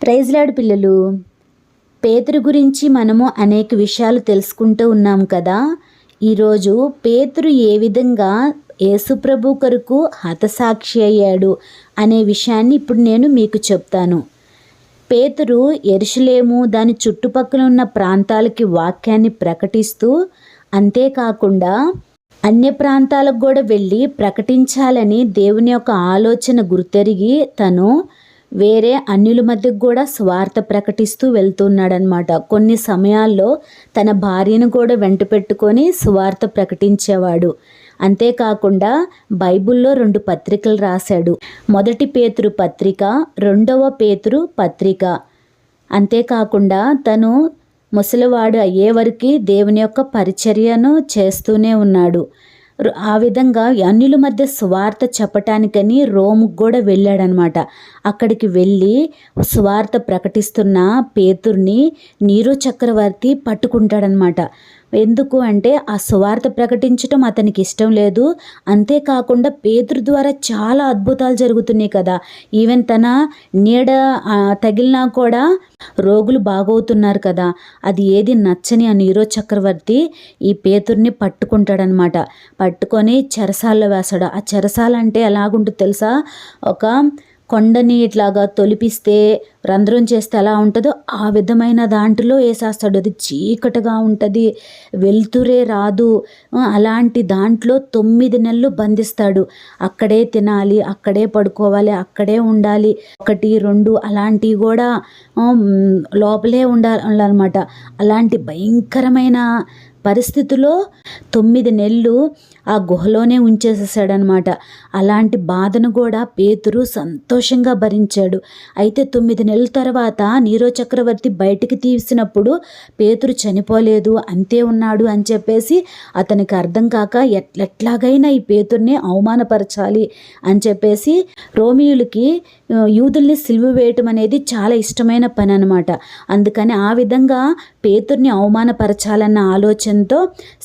Praise lord పిల్లలు. పేతురు గురించి మనము అనేక విషయాలు తెలుసుకుంటూ ఉన్నాం కదా. ఈరోజు పేతురు ఏ విధంగా యేసుప్రభు కొరకు హతసాక్షి అయ్యాడు అనే విషయాన్ని ఇప్పుడు నేను మీకు చెప్తాను. పేతురు యెరూషలేము దాని చుట్టుపక్కల ఉన్న ప్రాంతాలకి వాక్యాన్ని ప్రకటిస్తూ, అంతేకాకుండా అన్య ప్రాంతాలకు కూడా వెళ్ళి ప్రకటించాలని దేవుని యొక్క ఆలోచన గుర్తెరిగి తను వేరే అన్యుల మధ్యకు కూడా స్వార్థ ప్రకటిస్తూ వెళ్తున్నాడనమాట. కొన్ని సమయాల్లో తన భార్యను కూడా వెంట పెట్టుకొని స్వార్థ ప్రకటించేవాడు. అంతేకాకుండా బైబిల్లో 2 పత్రికలు రాశాడు. మొదటి పేతురు పత్రిక, 2వ పేతురు పత్రిక. అంతేకాకుండా తను ముసలివాడు అయ్యే వరకు దేవుని యొక్క పరిచర్యను చేస్తూనే ఉన్నాడు. ఆ విధంగా అన్యుల మధ్య స్వార్థ చెప్పటానికని రోముకు కూడా వెళ్ళాడనమాట. అక్కడికి వెళ్ళి స్వార్థ ప్రకటిస్తున్న పేతుర్ని నీరో చక్రవర్తి పట్టుకుంటాడనమాట. ఎందుకు అంటే ఆ సువార్త ప్రకటించడం అతనికి ఇష్టం లేదు. అంతేకాకుండా పేతురు ద్వారా చాలా అద్భుతాలు జరుగుతున్నాయి కదా. ఈవెన్ తన నీడ తగిలినా కూడా రోగులు బాగవుతున్నారు కదా. అది ఏది నచ్చని ఆ నీరో చక్రవర్తి ఈ పేతుర్ని పట్టుకుంటాడనమాట. పట్టుకొని చెరసాల్లో వేస్తాడు. ఆ చెరసాల అంటే ఎలాగుంటుంది తెలుసా? ఒక కొండని ఇట్లాగా తొలిపిస్తే రంధ్రం చేస్తే ఎలా ఉంటుందో ఆ విధమైన దాంట్లో వేసేస్తాడు. అది చీకటిగా ఉంటుంది, వెలుతురే రాదు. అలాంటి దాంట్లో 9 నెలలు బంధిస్తాడు. అక్కడే తినాలి, అక్కడే పడుకోవాలి, అక్కడే ఉండాలి. 1, 2 అలాంటివి కూడా లోపలే ఉండాలన్నమాట. అలాంటి భయంకరమైన పరిస్థితిలో 9 నెలలు ఆ గుహలోనే ఉంచేసేసాడనమాట. అలాంటి బాధను కూడా పేతురు సంతోషంగా భరించాడు. అయితే 9 నెలల తర్వాత నీరో చక్రవర్తి బయటికి తీసినప్పుడు పేతురు చనిపోలేదు, అంతే ఉన్నాడు అని చెప్పేసి అతనికి అర్థం కాక ఎట్లాగైనా ఈ పేతుర్ని అవమానపరచాలి అని చెప్పేసి రోమియులకి యూదుల్ని సిలువ వేయటం అనేది చాలా ఇష్టమైన పని అనమాట. అందుకని ఆ విధంగా పేతుర్ని అవమానపరచాలన్న ఆలోచనతో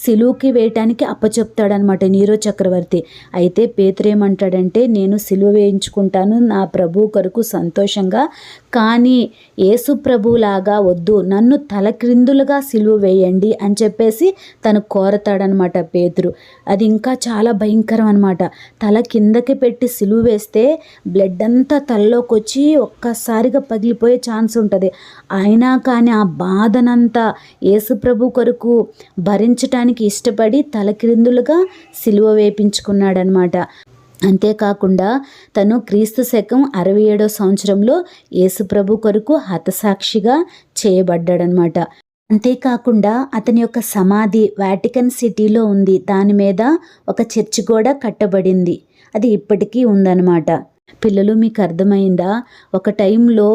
సిలువకి వేయటానికి అప్పచెప్తాడనమాట నీరో చక్రవర్తి. అయితే పేతురు ఏమంటాడంటే, నేను సిలువ వేయించుకుంటాను నా ప్రభు కొరకు సంతోషంగా, కానీ యేసు ప్రభులాగా వద్దు, నన్ను తలక్రిందులుగా సిలువ వేయండి అని చెప్పేసి తను కోరతాడనమాట పేతురు. అది ఇంకా చాలా భయంకరం అనమాట. తల కిందకి పెట్టి సిలువ వేస్తే బ్లడ్ అంతా తలలోకి వచ్చి ఒక్కసారిగా పగిలిపోయే ఛాన్స్ ఉంటుంది. అయినా కానీ ఆ బాధనంతా యేసు ప్రభు కొరకు భరించటానికి ఇష్టపడి తలక్రిందులుగా సిలువ వేపించుకున్నాడనమాట. అంతేకాకుండా తను క్రీస్తు శకం 67వ సంవత్సరంలో యేసుప్రభు కొరకు హతసాక్షిగా చేయబడ్డాడనమాట. అంతేకాకుండా అతని యొక్క సమాధి వాటికన్ సిటీలో ఉంది. దాని మీద ఒక చర్చి కూడా కట్టబడింది. అది ఇప్పటికీ ఉందన్నమాట. పిల్లలు, మీకు అర్థమైందా? ఒక టైంలో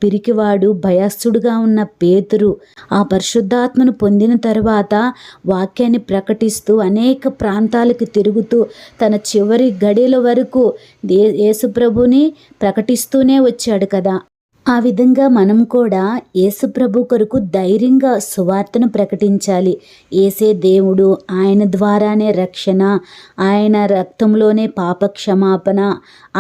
పిరికివాడు భయస్థుడుగా ఉన్న పేతురు ఆ పరిశుద్ధాత్మను పొందిన తర్వాత వాక్యాన్ని ప్రకటిస్తూ అనేక ప్రాంతాలకు తిరుగుతూ తన చివరి గడియల వరకు యేసుప్రభుని ప్రకటిస్తూనే వచ్చాడు కదా. ఆ విధంగా మనం కూడా యేసుప్రభు కొరకు ధైర్యంగా సువార్తను ప్రకటించాలి. యేసే దేవుడు, ఆయన ద్వారానే రక్షణ, ఆయన రక్తంలోనే పాప క్షమాపణ,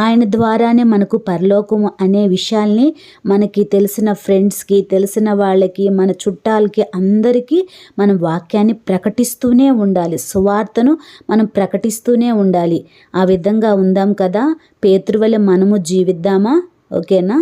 ఆయన ద్వారానే మనకు పరలోకము అనే విషయాల్ని మనకి తెలిసిన ఫ్రెండ్స్కి, తెలిసిన వాళ్ళకి, మన చుట్టాలకి అందరికీ మనం వాక్యాన్ని ప్రకటిస్తూనే ఉండాలి. సువార్తను మనం ప్రకటిస్తూనే ఉండాలి. ఆ విధంగా ఉందాం కదా. పేతురు వలె మనము జీవిద్దామా? ఓకేనా?